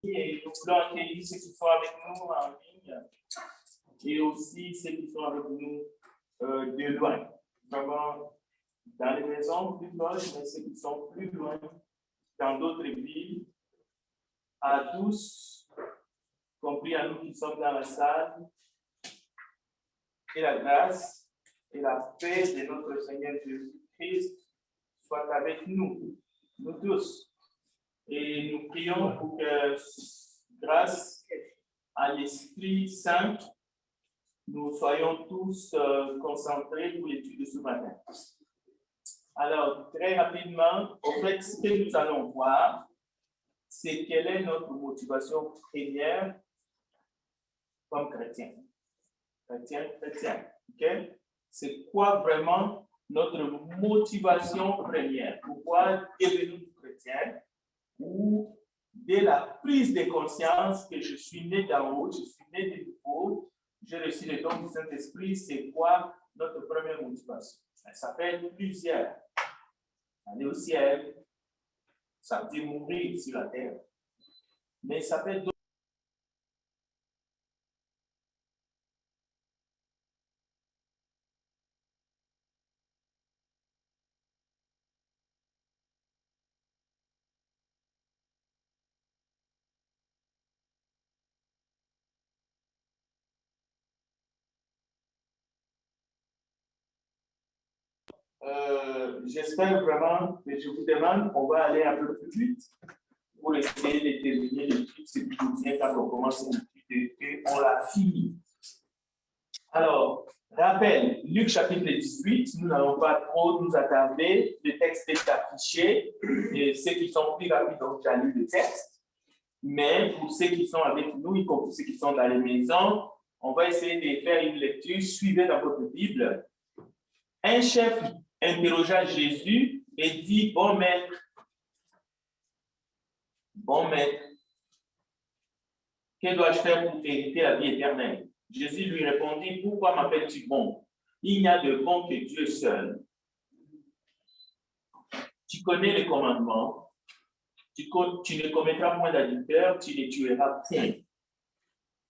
et nous voulons accueillir ceux qui sont avec nous en ligne et aussi ceux qui sont avec nous de loin. Vraiment, dans les maisons plus proches, mais ceux qui sont plus loin, dans d'autres villes, à tous, compris à nous qui sommes dans la salle, et la grâce et la paix de notre Seigneur Jésus-Christ soient avec nous, nous tous. Et nous prions pour que, grâce à l'Esprit Saint, nous soyons tous concentrés pour l'étude de ce matin. Alors, très rapidement, en fait, ce que nous allons voir, c'est quelle est notre motivation première comme chrétien. Chrétien, ok? C'est quoi vraiment notre motivation première? Pourquoi devenir chrétien? Ou dès la prise de conscience que je suis né d'en haut, je suis né de nouveau, j'ai reçu le don du Saint-Esprit, c'est quoi notre première motivation? Ça peut être plusieurs. Aller au ciel, ça veut dire mourir sur la terre. Mais ça peut être d'autres. J'espère vraiment que je vous demande, on va aller un peu plus vite pour essayer de terminer l'étude. C'est toujours bien quand on commence une étude et on l'a fini. Alors, rappel, Luc chapitre 18, nous n'allons pas trop nous attarder, le texte est affiché, et ceux qui sont plus rapides ont déjà lu le texte, mais pour ceux qui sont avec nous, y compris ceux qui sont dans les maisons, on va essayer de faire une lecture, suivez dans votre Bible. Un chef interrogea Jésus et dit, bon maître, que dois-je faire pour hériter la vie éternelle? Jésus lui répondit, pourquoi m'appelles-tu bon? Il n'y a de bon que Dieu seul. Tu connais les commandements, tu ne commettras point d'adultère, tu ne tueras point,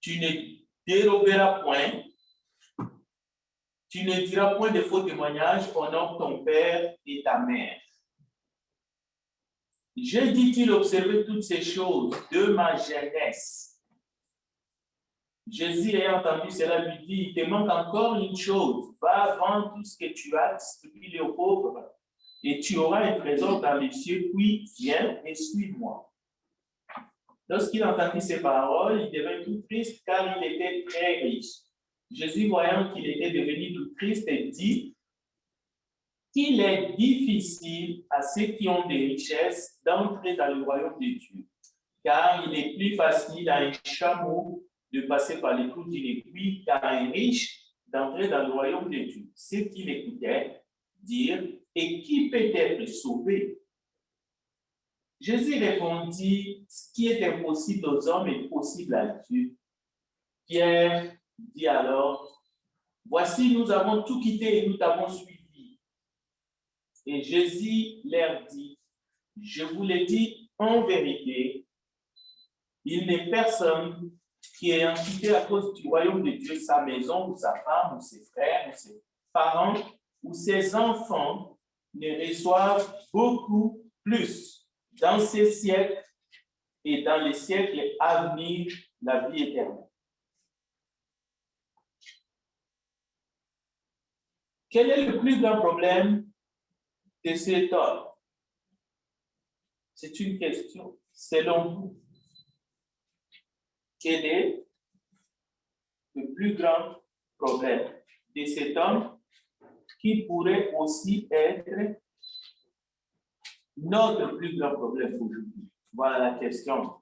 tu ne déroberas point, tu ne diras point de faux témoignages, honore ton père et ta mère. J'ai, dit-il, observé toutes ces choses de ma jeunesse. Jésus ayant entendu cela lui dit, il te manque encore une chose, va vendre tout ce que tu as, distribue-le aux pauvres, et tu auras un trésor dans les cieux, puis viens et suis-moi. Lorsqu'il entendit ces paroles, il devint tout triste car il était très riche. Jésus, voyant qu'il était devenu tout triste, dit qu'il est difficile à ceux qui ont des richesses d'entrer dans le royaume de Dieu, car il est plus facile à un chameau de passer par les trous d'une aiguille qu'à un riche d'entrer dans le royaume de Dieu. Ceux qui l'écoutaient dirent, et qui peut être sauvé? Jésus répondit, ce qui est impossible aux hommes est possible à Dieu. Pierre dit alors, voici, nous avons tout quitté et nous t'avons suivi. Et Jésus leur dit, je vous l'ai dit en vérité, il n'est personne qui ayant quitté à cause du royaume de Dieu sa maison ou sa femme ou ses frères ou ses parents ou ses enfants ne reçoivent beaucoup plus dans ces siècles et dans les siècles à venir la vie éternelle. Quel est le plus grand problème de cet homme? C'est une question. Selon vous, quel est le plus grand problème de cet homme qui pourrait aussi être notre plus grand problème aujourd'hui? Voilà la question.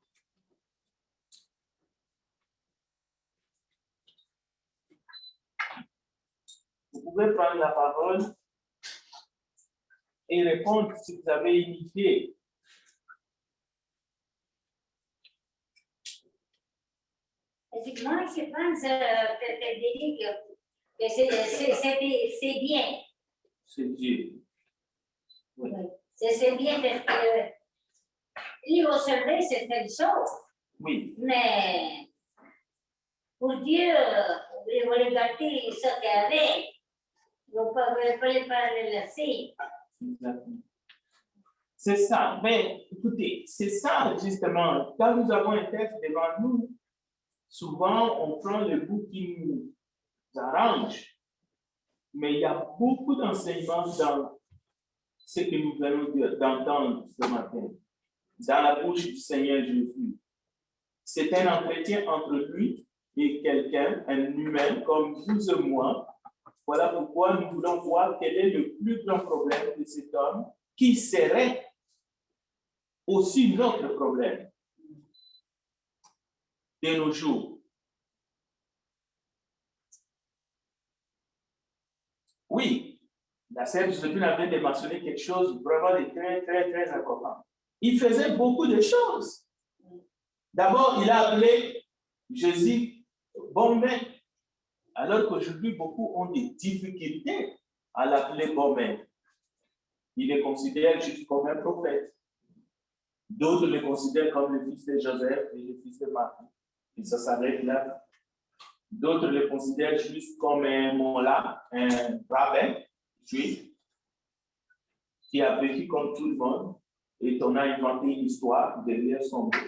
Vous pouvez prendre la parole et répondre si vous avez une idée. Moi, je pense, Frédéric, que c'est bien. C'est Dieu. Oui. C'est bien parce que lui observer certaines choses. Oui. Mais pour Dieu, il voulait gâter ce qu'il y avait. Vous ne pouvez pas le laisser. Exactement. C'est ça. Mais écoutez, c'est ça justement. Quand nous avons un texte devant nous, souvent on prend le bout qui nous arrange. Mais il y a beaucoup d'enseignements dans ce que nous venons d'entendre ce matin, dans la bouche du Seigneur Jésus. C'est un entretien entre lui et quelqu'un, un humain comme vous et moi. Voilà pourquoi nous voulons voir quel est le plus grand problème de cet homme qui serait aussi notre problème de nos jours. Oui, la sœur Joséphine avait de mentionner quelque chose vraiment de très, très, très important. Il faisait beaucoup de choses. D'abord, il a appelé Jésus bon maître, alors qu'aujourd'hui, beaucoup ont des difficultés à l'appeler bon maître. Ils le considèrent juste comme un prophète. D'autres le considèrent comme le fils de Joseph et le fils de Marie. Et ça s'arrête là. D'autres le considèrent juste comme un mollah, un rabbin juif qui a vécu comme tout le monde et on a inventé une histoire derrière son dos.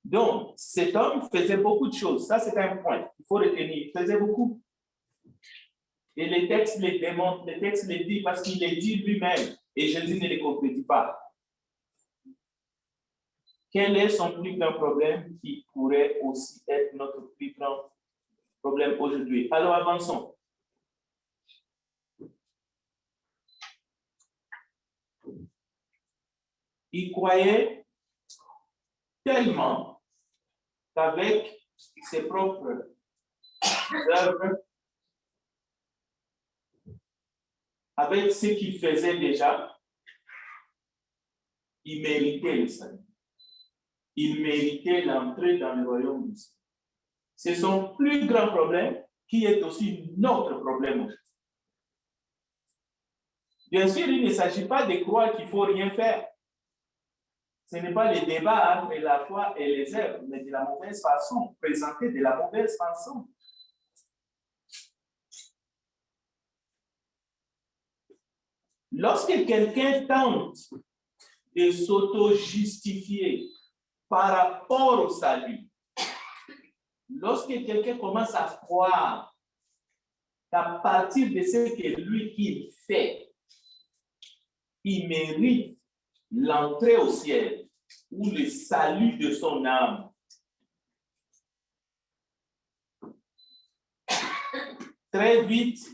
Donc, cet homme faisait beaucoup de choses. Ça, c'est un point. Il faut retenir. Il faisait beaucoup. Et les textes les démontrent, les textes les disent parce qu'il les dit lui-même et Jésus ne les concrétise pas. Quel est son plus grand problème qui pourrait aussi être notre plus grand problème aujourd'hui? Alors, avançons. Il croyait tellement qu'avec ses propres œuvres, avec ce qu'il faisait déjà, il méritait le salut. Il méritait l'entrée dans le royaume du ciel. C'est son plus grand problème qui est aussi notre problème aujourd'hui. Bien sûr, il ne s'agit pas de croire qu'il ne faut rien faire. Ce n'est pas le débat entre la foi et les œuvres, mais de la mauvaise façon, présenté de la mauvaise façon. Lorsque quelqu'un tente de s'auto-justifier par rapport au salut, lorsque quelqu'un commence à croire qu'à partir de ce que lui qu'il fait, il mérite l'entrée au ciel ou le salut de son âme, très vite,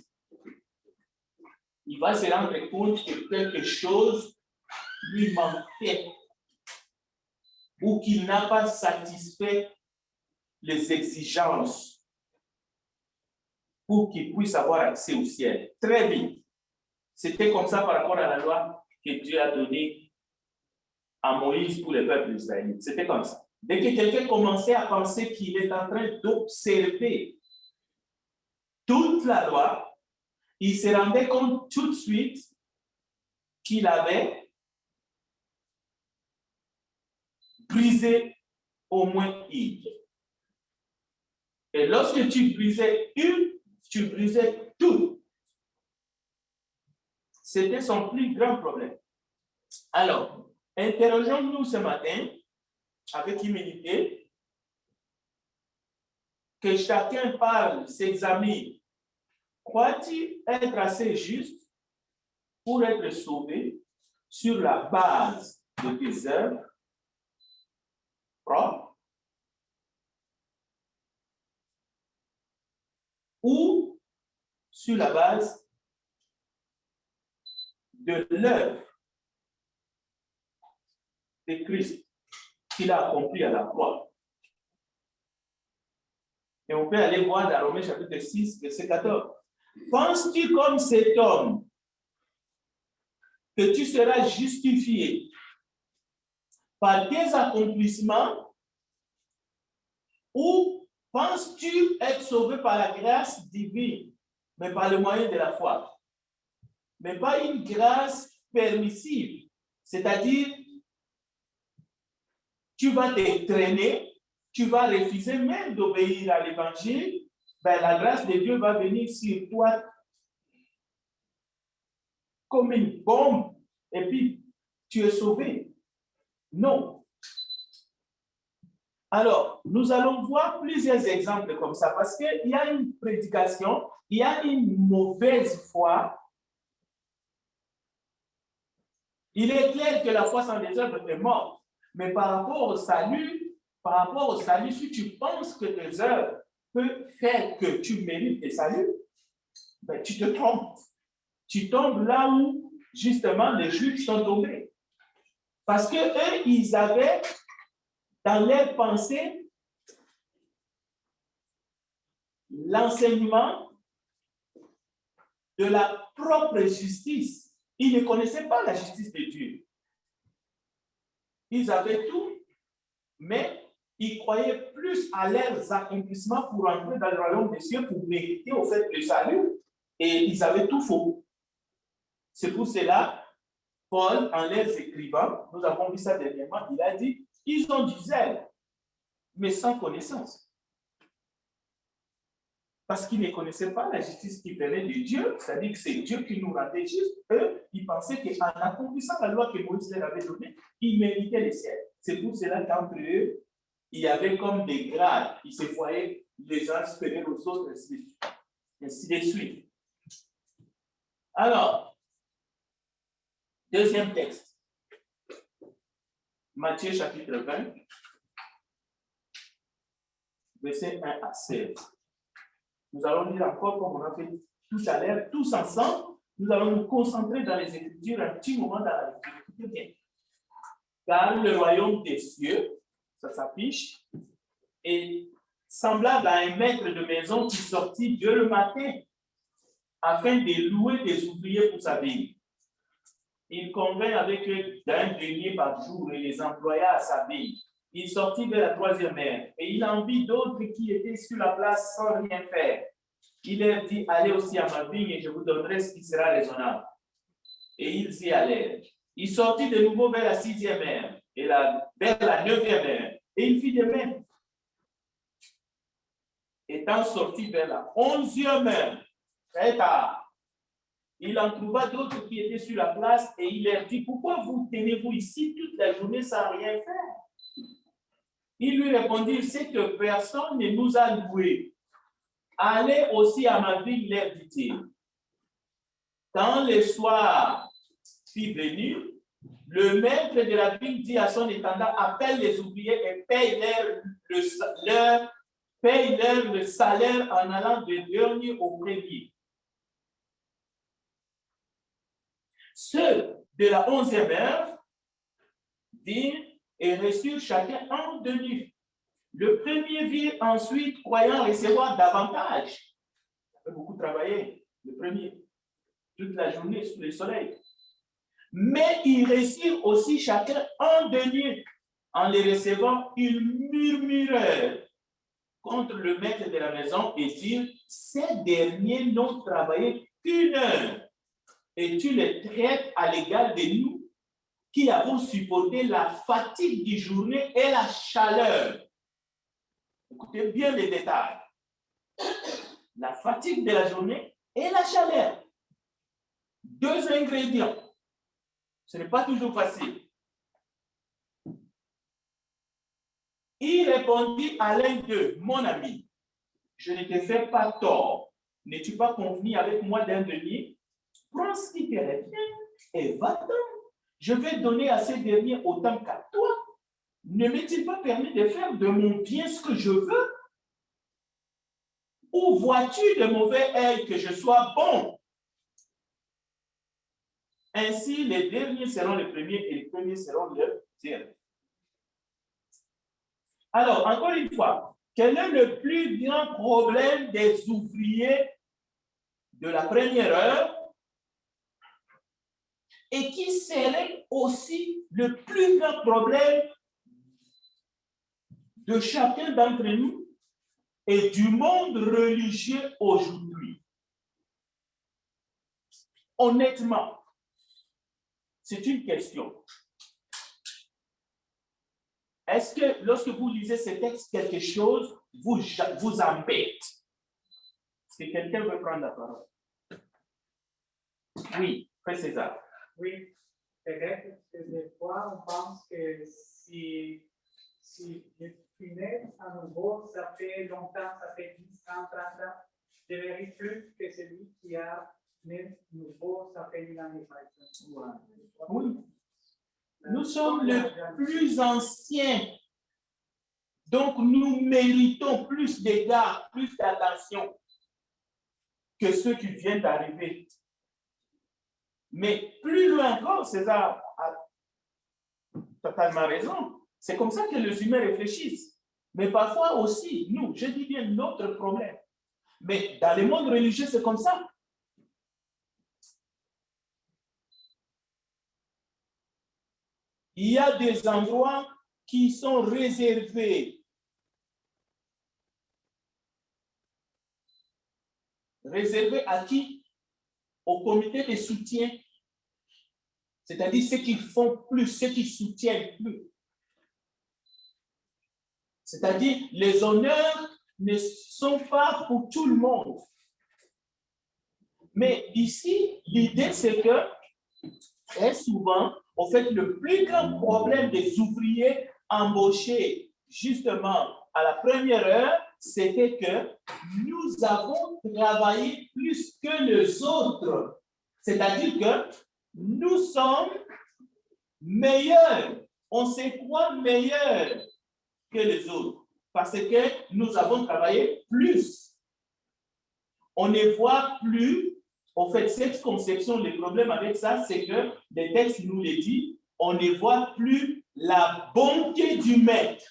il va se rendre compte que quelque chose lui manquait ou qu'il n'a pas satisfait les exigences pour qu'il puisse avoir accès au ciel. Très vite. C'était comme ça par rapport à la loi que Dieu a donnée à Moïse pour le peuple israélite. C'était comme ça. Dès que quelqu'un commençait à penser qu'il est en train d'observer toute la loi, il se rendait compte tout de suite qu'il avait brisé au moins une. Et lorsque tu brisais une, tu brisais tout. C'était son plus grand problème. Alors, interrogeons-nous ce matin avec humilité, que chacun parle, s'examine. Crois-tu être assez juste pour être sauvé sur la base de tes œuvres propres ou sur la base de l'œuvre de Christ qu'il a accompli à la croix? Et on peut aller voir dans Romains chapitre 6, verset 14. Penses-tu comme cet homme que tu seras justifié par tes accomplissements ou penses-tu être sauvé par la grâce divine, mais par le moyen de la foi? Mais pas une grâce permissive, c'est-à-dire tu vas te traîner, tu vas refuser même d'obéir à l'évangile, ben, la grâce de Dieu va venir sur toi comme une bombe et puis tu es sauvé. Non. Alors, nous allons voir plusieurs exemples comme ça parce qu'il y a une prédication, il y a une mauvaise foi. Il est clair que la foi sans les œuvres est morte, mais par rapport au salut, si tu penses que tes œuvres peuvent faire que tu mérites le salut, ben, tu te trompes. Tu tombes là où, justement, les Juifs sont tombés. Parce qu'eux, ils avaient dans leur pensée l'enseignement de la propre justice. Ils ne connaissaient pas la justice de Dieu. Ils avaient tout, mais ils croyaient plus à leurs accomplissements pour entrer dans le royaume des cieux, pour mériter au fait le salut, et ils avaient tout faux. C'est pour cela, Paul, en leurs écrivant, nous avons vu ça dernièrement, il a dit, ils ont du zèle, mais sans connaissance. Parce qu'ils ne connaissaient pas la justice qui venait de Dieu, c'est-à-dire que c'est Dieu qui nous rendait justes. Eux, ils pensaient qu'en accomplissant la loi que Moïse leur avait donnée, ils méritaient le ciel. C'est pour cela qu'entre eux, il y avait comme des grades. Ils se voyaient les uns supérieurs aux autres, ainsi de suite. Alors, deuxième texte. Matthieu chapitre 20, verset 1 à 16. Nous allons lire encore comme on a fait tout à l'heure, tous ensemble. Nous allons nous concentrer dans les Écritures un petit moment dans la lecture. Écoutez bien. Car le royaume des cieux, ça s'affiche, est semblable à un maître de maison qui sortit dès le matin afin de louer des ouvriers pour sa ville. Il convint avec eux d'un denier par jour et les employa à sa ville. Il sortit vers la troisième heure et il en vit d'autres qui étaient sur la place sans rien faire. Il leur dit, allez aussi à ma vigne et je vous donnerai ce qui sera raisonnable. Et ils y allèrent. Il sortit de nouveau vers la sixième heure et vers la neuvième heure. Et il fit de même. Étant sorti vers la 11e heure, très tard, il en trouva d'autres qui étaient sur la place et il leur dit, pourquoi vous tenez-vous ici toute la journée sans rien faire? Il lui répondit, c'est que personne ne nous a loués. Allez aussi à ma ville, leur dit-il. Quand le soir fut venu, le maître de la ville dit à son intendant, appelle les ouvriers et paye-leur le salaire en allant du dernier au premier. Ceux de la 11e heure virent et reçurent chacun un denier. Le premier vit ensuite, croyant recevoir davantage. Il a beaucoup travaillé, le premier, toute la journée sous le soleil. Mais ils reçurent aussi chacun un denier. En les recevant, ils murmurèrent contre le maître de la maison et dirent, ces derniers n'ont travaillé qu'une heure. Et tu les traites à l'égal de nous qui avons supporté la fatigue du journée et la chaleur. Écoutez bien les détails. La fatigue de la journée et la chaleur. Deux ingrédients. Ce n'est pas toujours facile. Il répondit à l'un d'eux, mon ami, je ne te fais pas tort. N'es-tu pas convenu avec moi d'un denier? Prends ce qui te revient et va-t'en. Je vais donner à ces derniers autant qu'à toi. Ne m'est-il pas permis de faire de mon bien ce que je veux? Ou vois-tu de mauvais œil que je sois bon? Ainsi, les derniers seront les premiers et les premiers seront les derniers. Alors, encore une fois, quel est le plus grand problème des ouvriers de la première heure et qui serait aussi le plus grand problème de chacun d'entre nous et du monde religieux aujourd'hui? Honnêtement, c'est une question. est-ce que lorsque vous lisez ce texte, quelque chose vous embête? Est-ce que quelqu'un veut prendre la parole? Oui, Frère César. Oui, peut-être que des fois, on pense que si je suis né à nouveau, ça fait longtemps, ça fait 10 ans, 30 ans, je mérite plus que celui qui a né nouveau, ça fait 1000 ans, par exemple. Oui. Nous sommes les plus anciens. Donc, nous méritons plus d'égards, plus d'attention que ceux qui viennent d'arriver. Mais plus loin encore, César a totalement raison. C'est comme ça que les humains réfléchissent. Mais parfois aussi, nous, je dis bien notre problème. Mais dans le monde religieux, c'est comme ça. Il y a des endroits qui sont réservés. Réservés à qui? Au comité de soutien. C'est-à-dire ceux qui font plus, ceux qui soutiennent plus. C'est-à-dire les honneurs ne sont pas pour tout le monde. Mais ici, l'idée c'est que très souvent, en fait, le plus grand problème des ouvriers embauchés justement à la première heure, c'était que nous avons travaillé plus que les autres. C'est-à-dire que nous sommes meilleurs. On se croit meilleurs que les autres parce que nous avons travaillé plus. On ne voit plus. En fait, cette conception, le problème avec ça, c'est que les textes nous le disent, on ne voit plus la bonté du maître.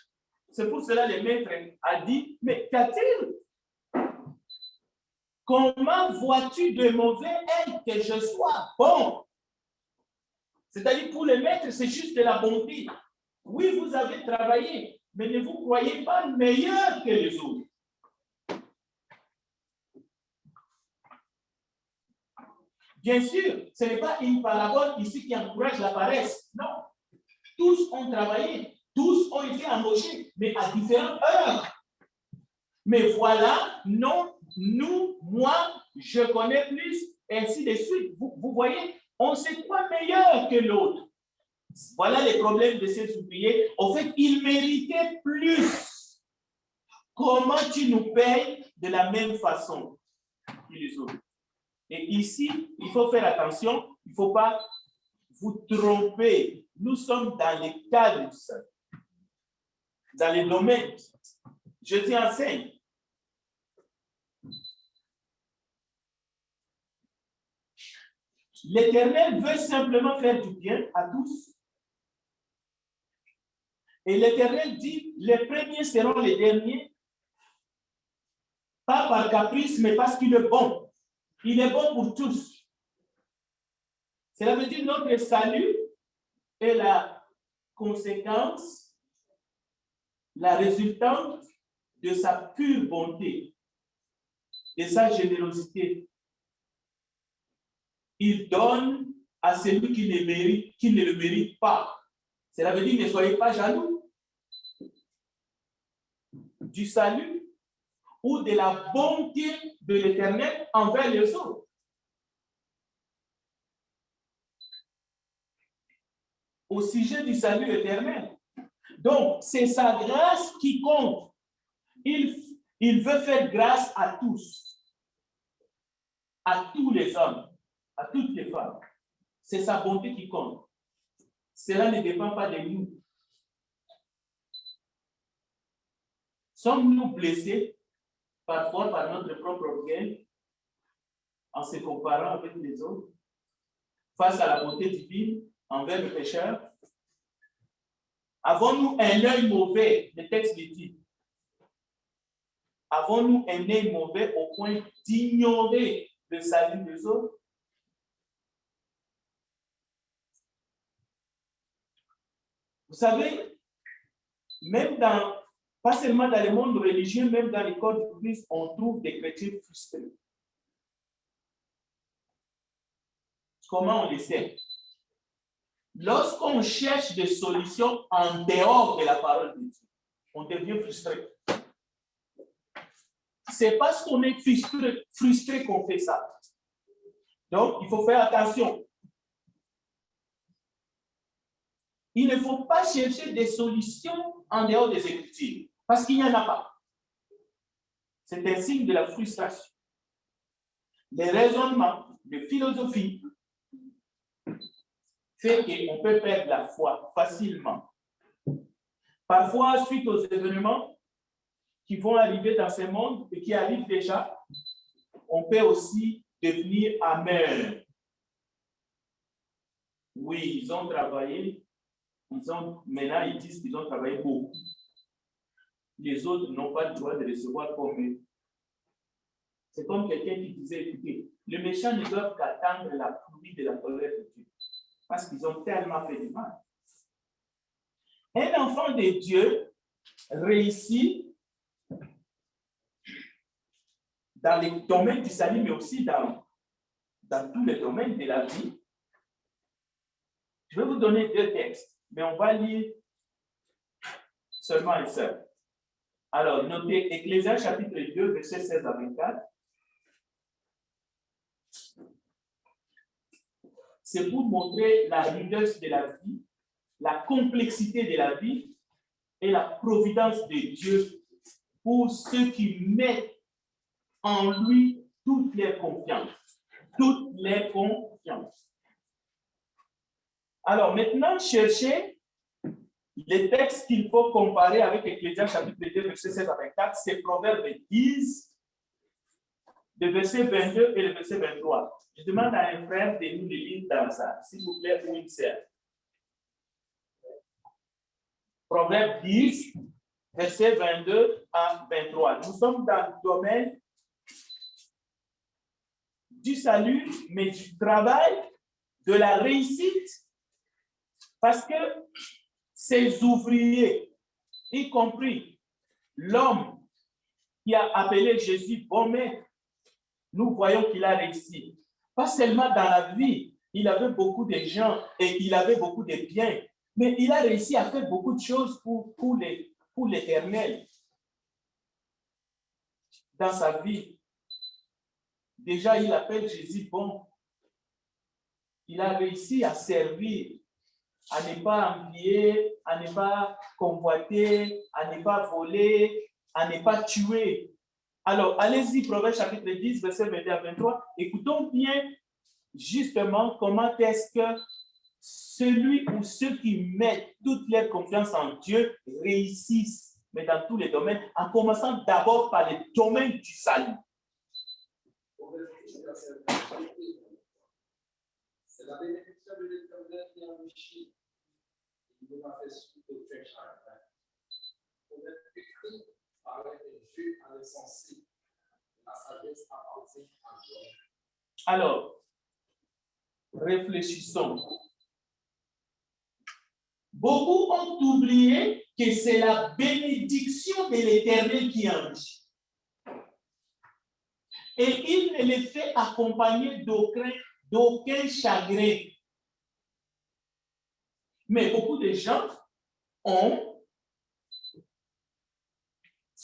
C'est pour cela que le maître a dit, mais qu'a-t-il? Comment vois-tu de mauvais être que je sois bon? C'est-à-dire pour le maître, c'est juste de la bonté. Oui, vous avez travaillé, mais ne vous croyez pas meilleur que les autres. Bien sûr, ce n'est pas une parabole ici qui encourage la paresse. Non. Tous ont travaillé, tous ont été embauchés, mais à différentes heures. Mais voilà, non, nous, moi, je connais plus, et ainsi de suite. Vous voyez, on se croit meilleur que l'autre. Voilà les problèmes de ces ouvriers. En fait, ils méritaient plus. Comment tu nous payes de la même façon que les autres? Et ici, il faut faire attention, il ne faut pas vous tromper. Nous sommes dans le cadre, dans les domaines. Je t'enseigne. L'Éternel veut simplement faire du bien à tous. Et l'Éternel dit, les premiers seront les derniers, pas par caprice, mais parce qu'il est bon. Il est bon pour tous. Cela veut dire notre salut est la conséquence, la résultante de sa pure bonté, de sa générosité. Il donne à celui qui ne le mérite pas. Cela veut dire ne soyez pas jaloux du salut ou de la bonté de l'Éternel envers les autres. Au sujet du salut éternel. Donc, c'est sa grâce qui compte. Il veut faire grâce à tous, à tous les hommes, à toutes les femmes. C'est sa bonté qui compte. Cela ne dépend pas de nous. Sommes-nous blessés parfois par notre propre orgueil en se comparant avec les autres face à la bonté divine envers le pécheur? Avons-nous un œil mauvais? Le texte le dit. Avons-nous un œil mauvais au point d'ignorer le salut des autres? Vous savez, même pas seulement dans le monde religieux, même dans les corps du Christ, on trouve des chrétiens frustrés. Comment on le sait? lorsqu'on cherche des solutions en dehors de la parole de Dieu, on devient frustré. C'est parce qu'on est frustré qu'on fait ça. Donc, il faut faire attention. Il ne faut pas chercher des solutions en dehors des Écritures, parce qu'il n'y en a pas. C'est un signe de la frustration. Les raisonnements, les philosophies, fait qu'on peut perdre la foi facilement. Parfois, suite aux événements qui vont arriver dans ce monde et qui arrivent déjà, on peut aussi devenir amer. Oui, ils ont travaillé, maintenant ils disent qu'ils ont travaillé beaucoup. Les autres n'ont pas le droit de recevoir comme eux. C'est comme quelqu'un qui disait, écoutez, les méchants ne doivent qu'attendre la pluie de la colère de Dieu, parce qu'ils ont tellement fait du mal. Un enfant de Dieu réussit dans les domaines du salut, mais aussi dans tous les domaines de la vie. Je vais vous donner 2 textes, mais on va lire seulement un seul. Alors, notez Ecclésiaste chapitre 2, versets 16 à 24. C'est pour montrer la rudesse de la vie, la complexité de la vie et la providence de Dieu pour ceux qui mettent en lui toute leur confiance. Toutes les confiances. Alors maintenant, cherchez les textes qu'il faut comparer avec Ecclésiaste chapitre 2, verset 16 à 24. C'est Proverbe 10, le verset 22 et le verset 23. Je demande à un frère de nous les lire dans ça, s'il vous plaît, ou une sœur. Proverbe 10, verset 22 à 23. Nous sommes dans le domaine du salut, mais du travail, de la réussite, parce que ces ouvriers, y compris l'homme qui a appelé Jésus bon maître, nous voyons qu'il a réussi. Pas seulement dans la vie, il avait beaucoup de gens et il avait beaucoup de biens, mais il a réussi à faire beaucoup de choses pour l'Éternel dans sa vie. Déjà, il appelle Jésus bon. Il a réussi à servir, à ne pas envier, à ne pas convoiter, à ne pas voler, à ne pas tuer. Alors, allez-y, Proverbe chapitre 10, verset 22 à 23. Écoutons bien justement comment est-ce que celui ou ceux qui mettent toute leur confiance en Dieu réussissent, mais dans tous les domaines, en commençant d'abord par les domaines du salut. C'est la bénédiction de l'Éternel qui enrichit. Il ne m'a fait suite au très chagrin. Pour être écrit par les Dieu à l'essentiel. La sagesse appartient à Dieu. Alors, réfléchissons. Beaucoup ont oublié que c'est la bénédiction de l'Éternel qui enrichit. Et il ne les fait accompagner d'aucun chagrin. Mais beaucoup de gens ont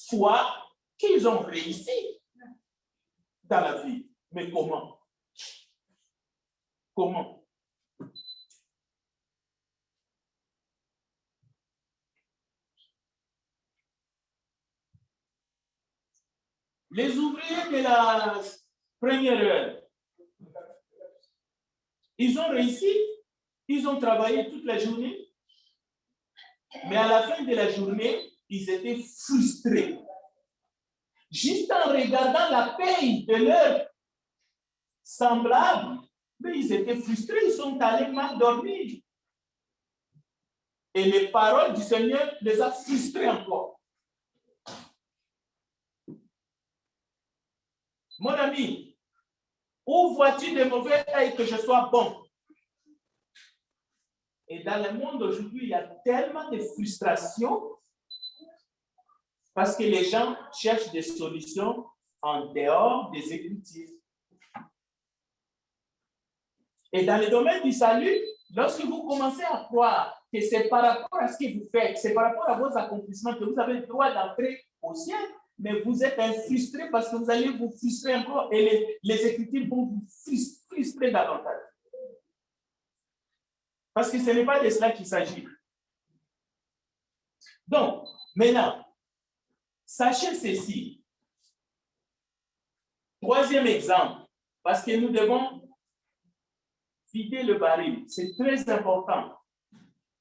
foi qu'ils ont réussi dans la vie. Mais comment? Comment? Les ouvriers de la première heure, ils ont réussi, ils ont travaillé toute la journée, mais à la fin de la journée, ils étaient frustrés. Juste en regardant la paye de leurs semblables, mais ils étaient frustrés, ils sont allés mal dormir. Et les paroles du Seigneur les ont frustrés encore. Mon ami, où vois-tu de mauvais œil que je sois bon? Et dans le monde aujourd'hui, il y a tellement de frustration parce que les gens cherchent des solutions en dehors des Écritures. Et dans le domaine du salut, Lorsque vous commencez à croire que c'est par rapport à ce que vous faites, c'est par rapport à vos accomplissements que vous avez le droit d'entrer au ciel, mais vous êtes frustré parce que vous allez vous frustrer encore et les Écritures vont vous frustrer davantage. Parce que ce n'est pas de cela qu'il s'agit. Donc, maintenant, sachez ceci. Troisième exemple, parce que nous devons vider le baril. C'est très important.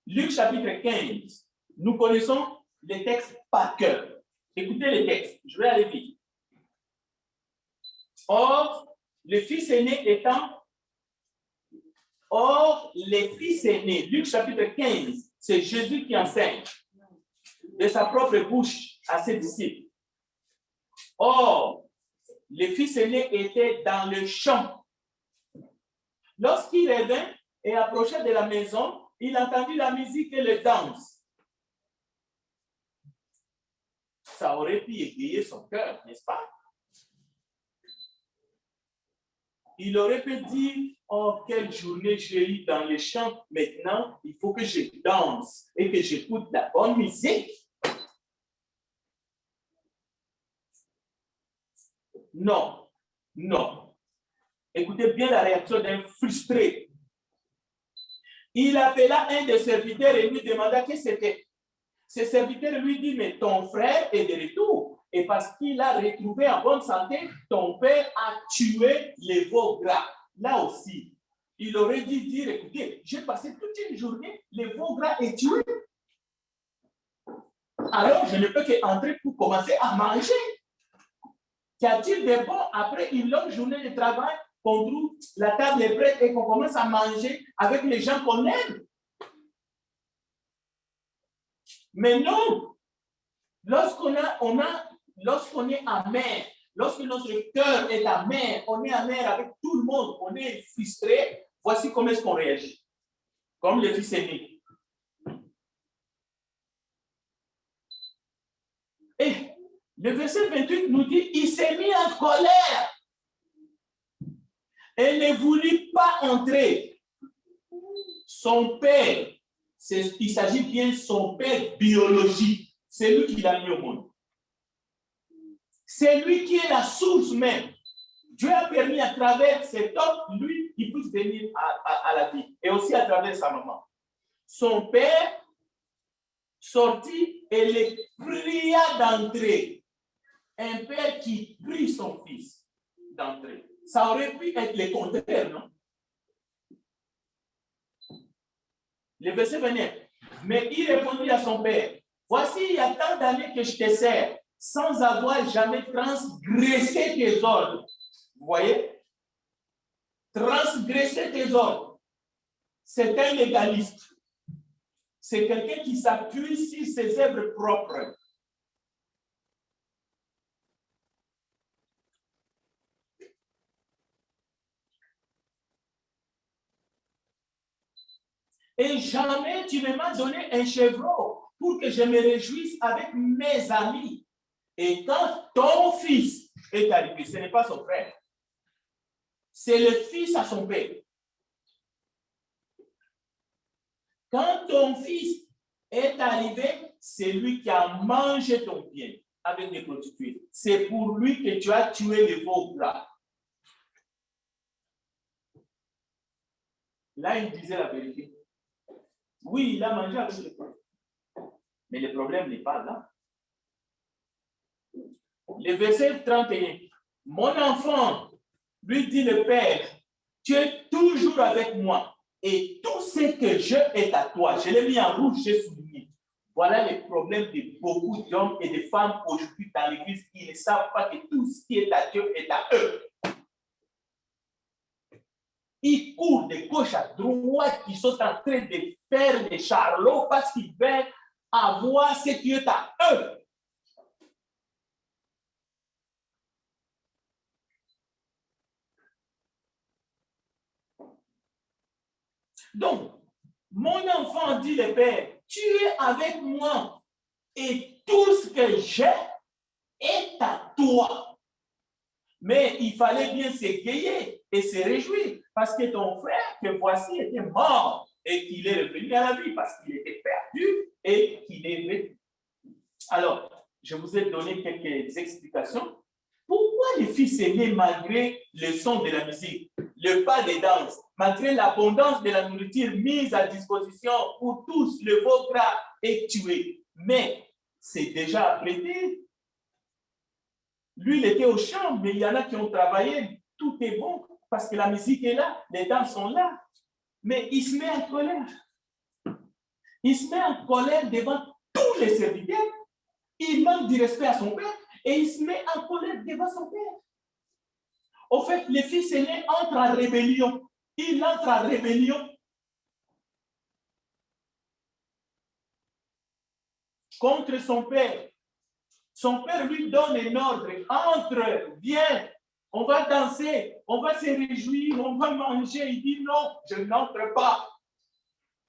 Luc chapitre 15, nous connaissons les textes par cœur. Écoutez les textes, je vais aller vite. Or, les fils aînés, Luc chapitre 15, c'est Jésus qui enseigne de sa propre bouche à ses disciples. Or, les fils aînés étaient dans le champ. Lorsqu'il revint et approcha de la maison, il entendit la musique et le danse. Ça aurait pu égayer son cœur, n'est-ce pas? Il aurait pu dire, oh, quelle journée j'ai eue dans les champs. Maintenant, il faut que je danse et que j'écoute la bonne musique. Non, non. Écoutez bien la réaction d'un frustré. Il appela un des serviteurs et lui demanda qu'est-ce que c'était. Ce serviteur lui dit, mais ton frère est de retour. Et parce qu'il a retrouvé en bonne santé, ton père a tué les veaux gras. Là aussi, il aurait dû dire, écoutez, j'ai passé toute une journée, les veaux gras est tué. Alors, je ne peux qu'entrer pour commencer à manger. Qu'y a-t-il de bon après une longue journée de travail, qu'on trouve la table est prête et qu'on commence à manger avec les gens qu'on aime? Mais non, lorsqu'on est amer, lorsque notre cœur est amer, on est amer avec tout le monde, on est frustré, voici comment est-ce qu'on réagit. Comme les fils aînés. Et le verset 28 nous dit, il s'est mis en colère et ne voulut pas entrer. Son père, il s'agit bien de son père biologique, c'est lui qui l'a mis au monde. C'est lui qui est la source même. Dieu a permis à travers cet homme, lui, qu'il puisse venir à la vie, et aussi à travers sa maman. Son père sortit et le pria d'entrer. Un père qui prie son fils d'entrer. Ça aurait pu être le contraire, non? Le verset 29. Mais il répondit à son père, voici, il y a tant d'années que je te sers, sans avoir jamais transgressé tes ordres. Vous voyez? Transgresser tes ordres. C'est un légaliste. C'est quelqu'un qui s'appuie sur ses œuvres propres. Et jamais tu ne m'as donné un chevreau pour que je me réjouisse avec mes amis. Et quand ton fils est arrivé, ce n'est pas son frère, c'est le fils à son père. Quand ton fils est arrivé, c'est lui qui a mangé ton bien avec des prostituées. C'est pour lui que tu as tué les veaux gras. Là, il disait la vérité. Oui, il a mangé avec le pain. Mais le problème n'est pas là. Le verset 31. Mon enfant, lui dit le Père, tu es toujours avec moi et tout ce que je est à toi. Je l'ai mis en rouge, j'ai souligné. Voilà les problèmes de beaucoup d'hommes et de femmes aujourd'hui dans l'église. Ils ne savent pas que tout ce qui est à Dieu est à eux. Ils courent de gauche à droite, ils sont en train de faire des charlots parce qu'ils veulent avoir ce qui est à eux. Donc, mon enfant, dit le Père, tu es avec moi et tout ce que j'ai est à toi. Mais il fallait bien s'égayer et se réjouir parce que ton frère que voici était mort et qu'il est revenu à la vie parce qu'il était perdu et qu'il est revenu. Alors, je vous ai donné quelques explications. Pourquoi les fils aînés, malgré le son de la musique, le pas des danses, malgré l'abondance de la nourriture mise à disposition pour tous, le veau gras est tué? Mais c'est déjà apprêté. Lui, il était au champ, mais il y en a qui ont travaillé. Tout est bon parce que la musique est là, les danses sont là. Mais il se met en colère. Il se met en colère devant tous les serviteurs. Il manque du respect à son père et il se met en colère devant son père. Au fait, le fils aîné entre en rébellion. Il entre en rébellion contre son père. Son père lui donne un ordre. Entre, viens, on va danser, on va se réjouir, on va manger. Il dit non, je n'entre pas.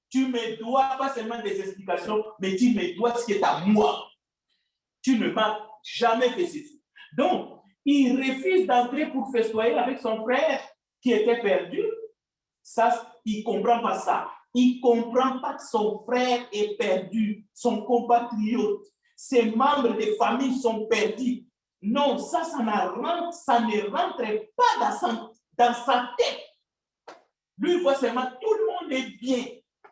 Tu me dois pas seulement des explications, mais tu me dois ce qui est à moi. Tu ne m'as jamais fait ceci. Donc, il refuse d'entrer pour festoyer avec son frère qui était perdu. Ça, il ne comprend pas ça. Il ne comprend pas que son frère est perdu, son compatriote. Ses membres de famille sont perdus. Non, ça ne rentre pas dans sa tête. Lui, il voit seulement tout le monde est bien.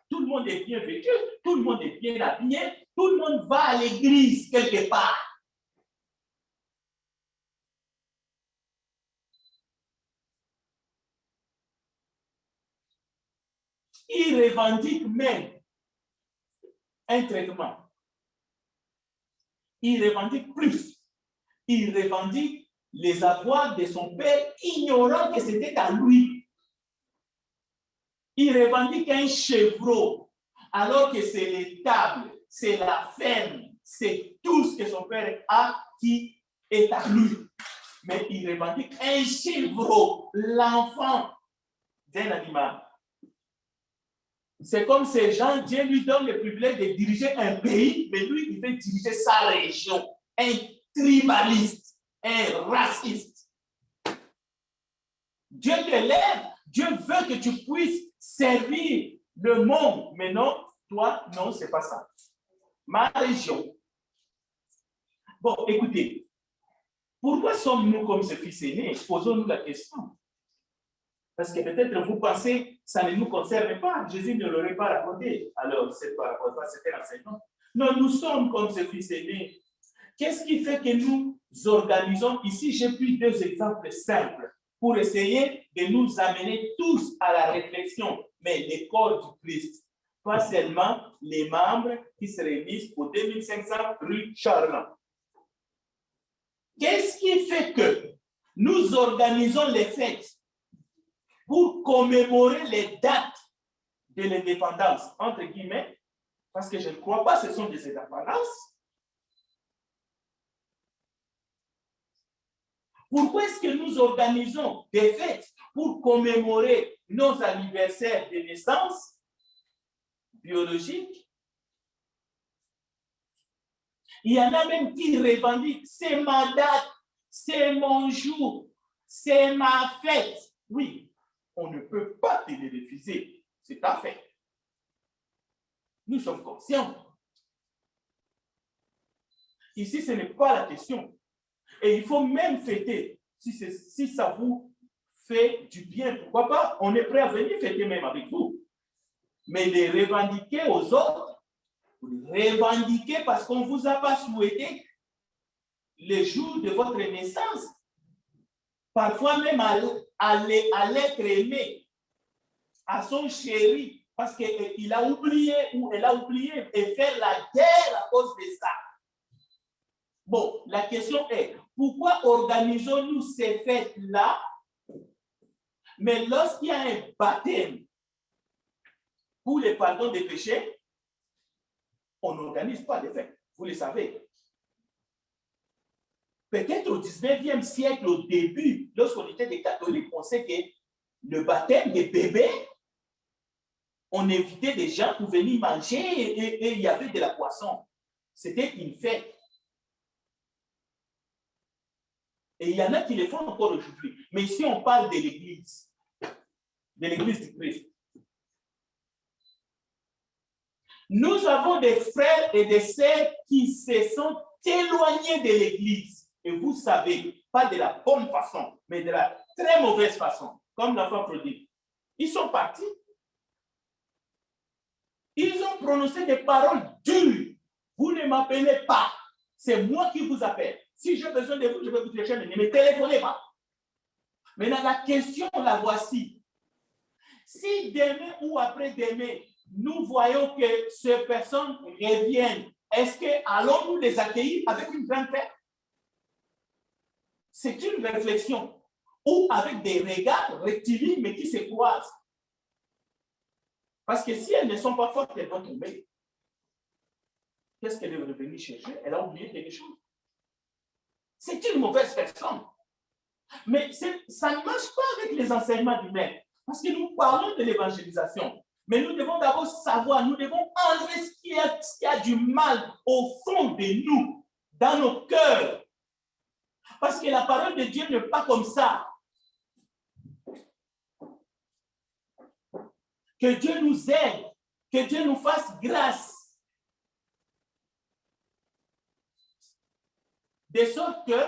Tout le monde est bien vêtu, tout le monde est bien habillé, tout le monde va à l'église quelque part. Il revendique même un traitement. Il revendique plus. Il revendique les avoirs de son père, ignorant que c'était à lui. Il revendique un chevreau, alors que c'est l'étable, c'est la ferme, c'est tout ce que son père a qui est à lui. Mais il revendique un chevreau, l'enfant d'un animal. C'est comme ces gens, Dieu lui donne le privilège de diriger un pays, mais lui, il veut diriger sa région. Un tribaliste, un raciste. Dieu te lève, Dieu veut que tu puisses servir le monde. Mais non, toi, non, c'est pas ça. Ma région. Bon, écoutez, pourquoi sommes-nous comme ce fils aîné? Posons-nous la question. Parce que peut-être vous pensez, ça ne nous concerne pas. Jésus ne l'aurait pas raconté. Alors, c'est par rapport à ça, c'était l'enseignement. Non, nous sommes comme ce fils aîné. Qu'est-ce qui fait que nous organisons? Ici, j'ai pris deux exemples simples pour essayer de nous amener tous à la réflexion. Mais le corps du Christ, pas seulement les membres qui se réunissent au 2500 rue Charland. Qu'est-ce qui fait que nous organisons les fêtes pour commémorer les dates de l'indépendance, entre guillemets, parce que je ne crois pas que ce sont des indépendances. Pourquoi est-ce que nous organisons des fêtes pour commémorer nos anniversaires de naissance biologique? Il y en a même qui revendiquent, c'est ma date, c'est mon jour, c'est ma fête. Oui, on ne peut pas te le refuser, c'est ta fête. Nous sommes conscients. Ici, ce n'est pas la question. Et il faut même fêter. Si ça vous fait du bien, pourquoi pas? On est prêt à venir fêter même avec vous. Mais les revendiquer aux autres, revendiquer parce qu'on ne vous a pas souhaité le jour de votre naissance. Parfois même à l'être aimé, à son chéri, parce qu'il a oublié ou elle a oublié et faire la guerre à cause de ça. Bon, la question est, pourquoi organisons-nous ces fêtes-là, mais lorsqu'il y a un baptême pour le pardon des péchés, on n'organise pas de fêtes, vous le savez. Peut-être au 19e siècle, au début, lorsqu'on était des catholiques, on sait que le baptême des bébés, on invitait des gens pour venir manger et il y avait de la poisson. C'était une fête. Et il y en a qui le font encore aujourd'hui. Mais ici, on parle de l'Église du Christ. Nous avons des frères et des sœurs qui se sont éloignés de l'Église. Et vous savez, pas de la bonne façon, mais de la très mauvaise façon, comme l'enfant prodigue. Ils sont partis. Ils ont prononcé des paroles dures. Vous ne m'appelez pas. C'est moi qui vous appelle. Si j'ai besoin de vous, je vais vous chercher, mais ne me téléphonez pas. Maintenant, la question, la voici. Si demain ou après-demain, nous voyons que ces personnes reviennent, est-ce que allons-nous les accueillir avec une grande fête? C'est une réflexion. Ou avec des regards rectilignes, mais qui se croisent. Parce que si elles ne sont pas fortes, elles vont tomber. Qu'est-ce qu'elle est revenue chercher? Elle a oublié quelque chose. C'est une mauvaise personne. Mais ça ne marche pas avec les enseignements du maître. Parce que nous parlons de l'évangélisation. Mais nous devons d'abord savoir, nous devons enlever ce qui a du mal au fond de nous, dans nos cœurs. Parce que la parole de Dieu n'est pas comme ça. Que Dieu nous aide, que Dieu nous fasse grâce. De sorte que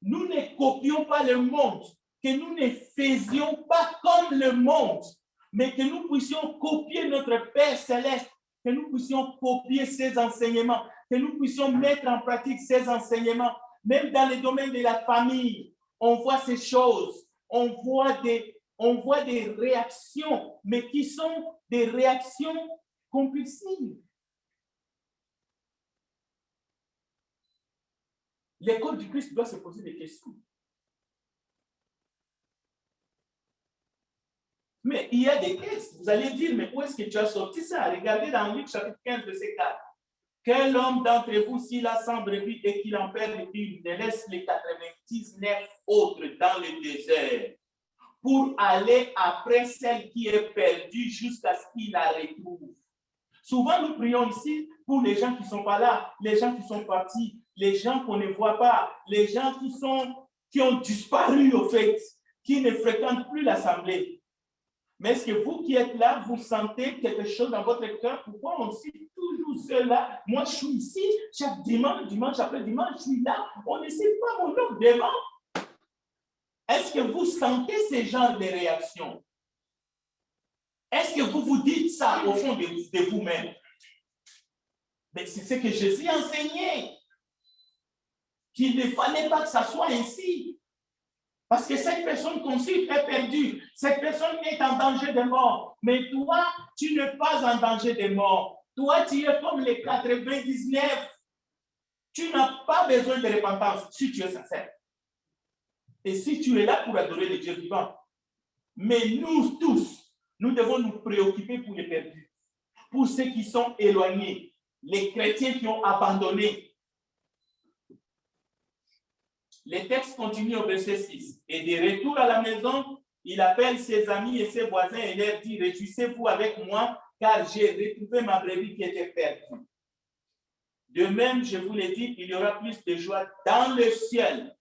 nous ne copions pas le monde, que nous ne faisions pas comme le monde, mais que nous puissions copier notre Père céleste, que nous puissions copier ses enseignements, que nous puissions mettre en pratique ses enseignements. Même dans le domaine de la famille, on voit ces choses, on voit des réactions, mais qui sont des réactions compulsives. L'école du Christ doit se poser des questions. Mais il y a des textes. Vous allez dire, mais où est-ce que tu as sorti ça? Regardez dans Luc chapitre 15, verset 4. Quel homme d'entre vous, s'il a 100 brebis et qu'il en perd une, ne laisse les 99 autres dans le désert pour aller après celle qui est perdue jusqu'à ce qu'il la retrouve? Souvent, nous prions ici pour les gens qui ne sont pas là, les gens qui sont partis, les gens qu'on ne voit pas, les gens qui ont disparu au fait, qui ne fréquentent plus l'assemblée. Mais est-ce que vous qui êtes là, vous sentez quelque chose dans votre cœur? Pourquoi on cite toujours cela? Moi, je suis ici, chaque dimanche après dimanche, je suis là. On ne cite pas mon nom devant. Est-ce que vous sentez ce genre de réaction? Est-ce que vous vous dites ça au fond de vous-même? Mais c'est ce que Jésus a enseigné. Qu'il ne fallait pas que ça soit ainsi. Parce que cette personne qu'on suit est perdue. Cette personne est en danger de mort. Mais toi, tu n'es pas en danger de mort. Toi, tu es comme les 99. Tu n'as pas besoin de repentance si tu es sincère. Et si tu es là pour adorer le Dieu vivant. Mais nous tous, nous devons nous préoccuper pour les perdus. Pour ceux qui sont éloignés. Les chrétiens qui ont abandonné. Les textes continuent au verset 6. Et de retour à la maison, il appelle ses amis et ses voisins et leur dit, réjouissez-vous avec moi, car j'ai retrouvé ma brebis qui était perdue. De même, je vous l'ai dit, il y aura plus de joie dans le ciel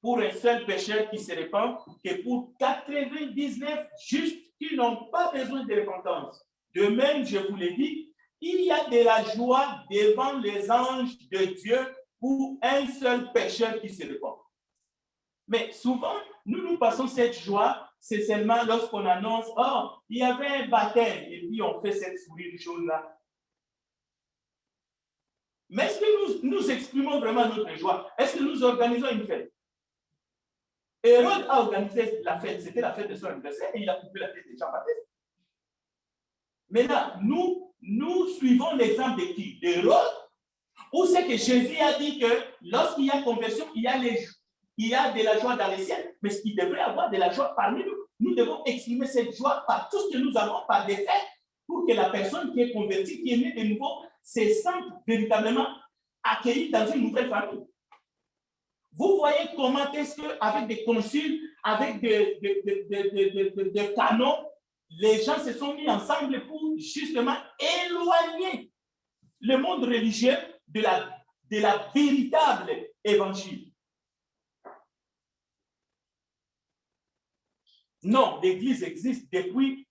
pour un seul pécheur qui se répand que pour 99 justes qui n'ont pas besoin de repentance. De même, je vous l'ai dit, il y a de la joie devant les anges de Dieu pour un seul pécheur qui se répand. Mais souvent, nous passons cette joie, c'est seulement lorsqu'on annonce, oh, il y avait un baptême, et puis on fait cette sourire chose-là. Mais est-ce que nous exprimons vraiment notre joie? Est-ce que nous organisons une fête? Hérode a organisé la fête, c'était la fête de son anniversaire, et il a coupé la tête de Jean-Baptiste. Maintenant, nous suivons l'exemple de qui? D'Hérode. Ou c'est que Jésus a dit que lorsqu'il y a conversion, il y a de la joie dans les ciels, mais ce qu'il devrait avoir de la joie parmi nous. Nous devons exprimer cette joie par tout ce que nous avons, par des faits, pour que la personne qui est convertie, qui est née de nouveau, se sente véritablement accueillie dans une nouvelle famille. Vous voyez comment est-ce qu'avec des conciles, avec des canons, les gens se sont mis ensemble pour justement éloigner le monde religieux de la véritable évangile. Non, l'Église existe depuis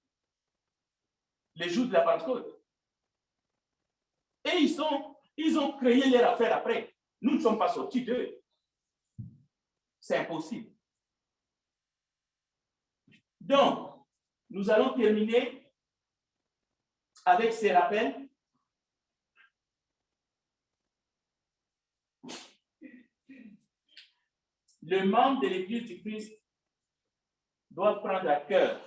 les jours de la Pentecôte. Et ils ont créé leur affaire après. Nous ne sommes pas sortis d'eux. C'est impossible. Donc, nous allons terminer avec ces rappels. Le membre de l'Église du Christ doit prendre à cœur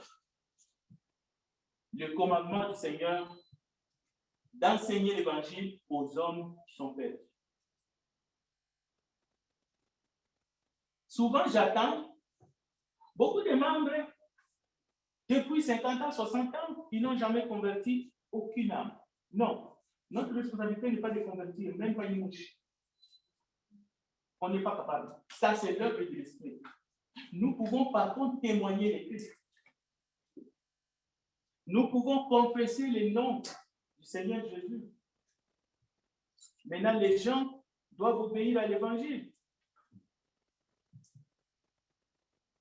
le commandement du Seigneur d'enseigner l'Évangile aux hommes qui sont perdus. Souvent, j'attends beaucoup de membres, depuis 50 ans, 60 ans, ils n'ont jamais converti aucune âme. Non, notre responsabilité n'est pas de convertir, même pas une mouche. On n'est pas capable. Ça, c'est l'œuvre de l'Esprit. Nous pouvons par contre témoigner les Christ. Nous pouvons confesser les noms du Seigneur Jésus. Maintenant, les gens doivent obéir à l'Évangile.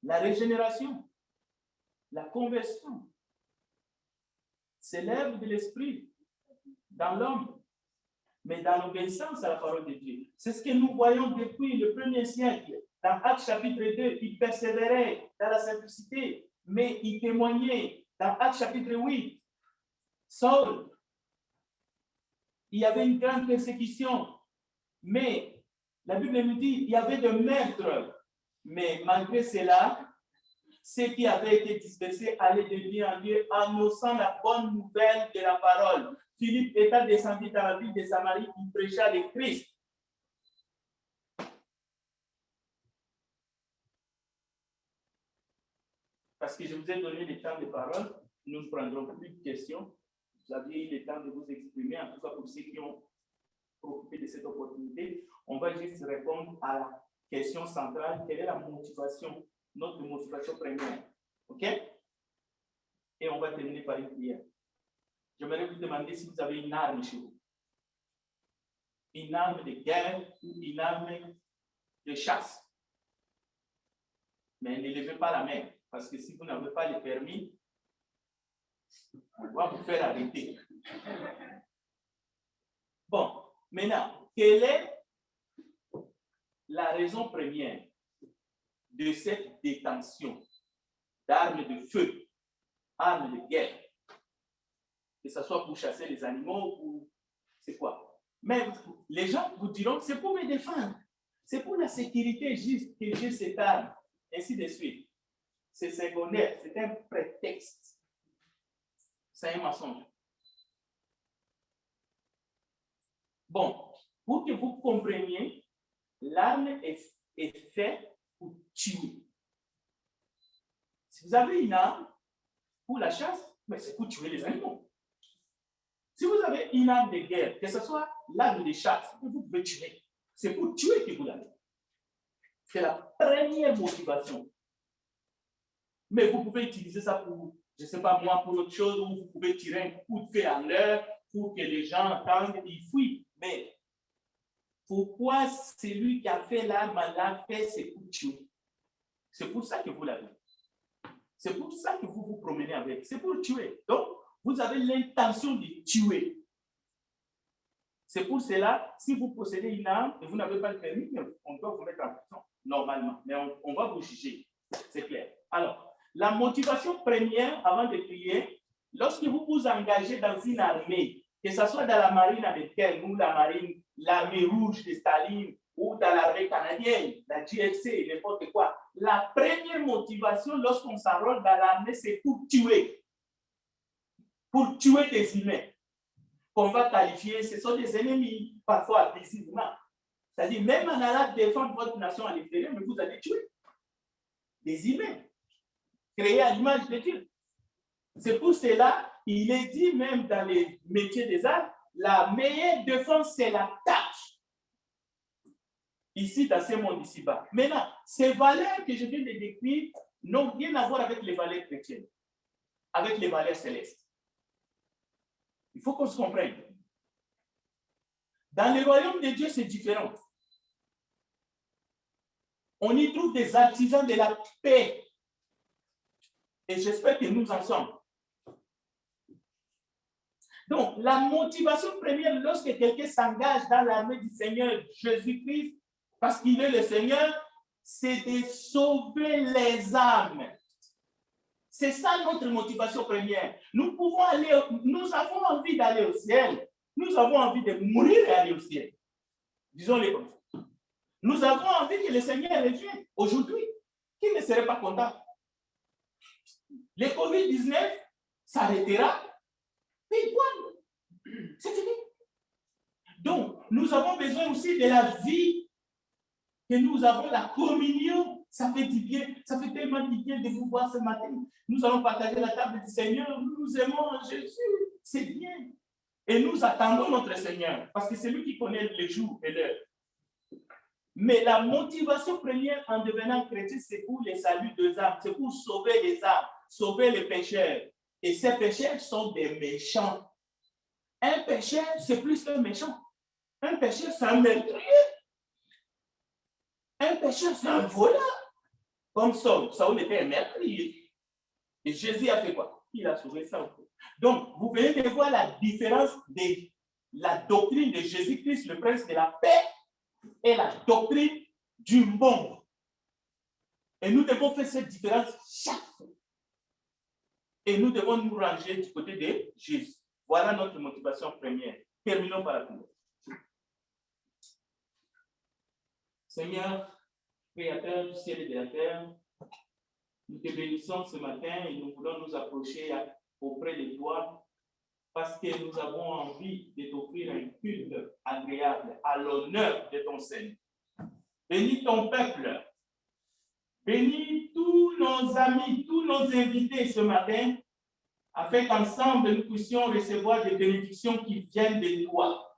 La régénération, la conversion, c'est l'œuvre de l'Esprit dans l'homme, mais dans l'obéissance à la parole de Dieu. C'est ce que nous voyons depuis le premier siècle. Dans Actes chapitre 2, ils persévéraient dans la simplicité, mais ils témoignaient. Dans Actes chapitre 8, Saul, il y avait une grande persécution, mais la Bible nous dit qu'il y avait des maîtres, mais malgré cela, ceux qui avaient été dispersés allaient de lieu en lieu, annonçant la bonne nouvelle de la parole. Philippe étant descendu dans la ville de Samarie, il prêcha le Christ. Parce que je vous ai donné le temps de parole, nous ne prendrons plus de questions. Vous aviez eu le temps de vous exprimer, en tout cas pour ceux qui ont profité de cette opportunité. On va juste répondre à la question centrale. Quelle est la motivation, notre motivation première? OK? Et on va terminer par une prière. J'aimerais vous demander si vous avez une arme chez vous. Une arme de guerre ou une arme de chasse. Mais ne levez pas la main, parce que si vous n'avez pas le permis, on va vous faire arrêter. Bon, maintenant, quelle est la raison première de cette détention d'armes de feu, armes de guerre? Que ce soit pour chasser les animaux ou c'est quoi? Mais les gens vous diront, c'est pour me défendre. C'est pour la sécurité juste que j'ai cette arme. Ainsi de suite. C'est secondaire, c'est un prétexte. C'est un mensonge. Bon, pour que vous compreniez, l'arme est faite pour tuer. Si vous avez une arme pour la chasse, mais c'est pour tuer les animaux. Si vous avez une arme de guerre, que ce soit l'arme de chasse, vous pouvez tuer. C'est pour tuer que vous l'avez. C'est la première motivation. Mais vous pouvez utiliser ça pour, je ne sais pas moi, pour autre chose, ou vous pouvez tirer un coup de feu en l'air pour que les gens entendent, ils fuient. Mais pourquoi celui qui a fait l'arme l'a fait, c'est pour tuer? C'est pour ça que vous l'avez. C'est pour ça que vous vous promenez avec. C'est pour tuer. Donc, vous avez l'intention de tuer. C'est pour cela, si vous possédez une arme et vous n'avez pas le permis, on doit vous mettre en prison, normalement. Mais on va vous juger. C'est clair. Alors, la motivation première avant de prier, lorsque vous vous engagez dans une armée, que ce soit dans la marine américaine ou l'armée rouge de Staline ou dans l'armée canadienne, la GFC, n'importe quoi, la première motivation lorsqu'on s'enrôle dans l'armée, c'est pour tuer. Pour tuer des humains. Qu'on va qualifier, ce sont des ennemis, parfois visiblement. C'est-à-dire, même en allant défendre votre nation à l'extérieur, mais vous allez tuer des humains, créés à l'image de Dieu. C'est pour cela, il est dit même dans les métiers des arts, la meilleure défense, c'est la tâche. Ici, dans ce monde ici-bas. Maintenant, ces valeurs que je viens de décrire n'ont rien à voir avec les valeurs chrétiennes, avec les valeurs célestes. Il faut qu'on se comprenne. Dans le royaume de Dieu, c'est différent. On y trouve des artisans de la paix. Et j'espère que nous en sommes. Donc, la motivation première lorsque quelqu'un s'engage dans l'armée du Seigneur Jésus-Christ, parce qu'il est le Seigneur, c'est de sauver les âmes. C'est ça notre motivation première. Nous pouvons aller, nous avons envie d'aller au ciel. Nous avons envie de mourir et aller au ciel. Disons-les comme ça. Nous avons envie que le Seigneur revienne aujourd'hui. Qui ne serait pas content? Le COVID-19 s'arrêtera. Et quoi? C'est fini. Donc, nous avons besoin aussi de la vie que nous avons, la communion. Ça fait du bien, ça fait tellement du bien de vous voir ce matin. Nous allons partager la table du Seigneur. Nous aimons Jésus. C'est bien. Et nous attendons notre Seigneur, parce que c'est lui qui connaît le jour et l'heure. Mais la motivation première en devenant chrétien, c'est pour le salut des âmes, c'est pour sauver les âmes, sauver les pécheurs. Et ces pécheurs sont des méchants. Un pécheur, c'est plus qu'un méchant. Un pécheur, c'est un meurtrier. Un pécheur, c'est un voleur. Comme Saul. Saul était un meurtrier. Et Jésus a fait quoi? Il a sauvé Saul. Donc, vous venez de voir la différence de la doctrine de Jésus-Christ, le prince de la paix, et la doctrine du monde. Et nous devons faire cette différence chaque fois. Et nous devons nous ranger du côté de Jésus. Voilà notre motivation première. Terminons par la prière. Seigneur, Créateur du ciel et de la terre, nous te bénissons ce matin et nous voulons nous approcher auprès de toi parce que nous avons envie de t'offrir un culte agréable à l'honneur de ton Seigneur. Bénis ton peuple. Bénis tous nos amis, tous nos invités ce matin, afin qu'ensemble nous puissions recevoir des bénédictions qui viennent de toi.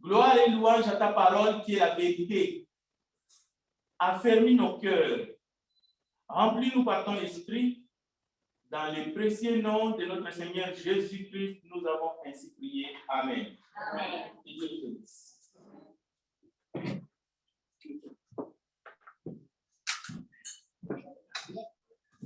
Gloire et louange à ta parole qui est la vérité. Affermis nos cœurs. Remplis-nous par ton esprit. Dans le précieux nom de notre Seigneur Jésus-Christ, nous avons ainsi prié. Amen. Amen. Et Dieu te bénisse.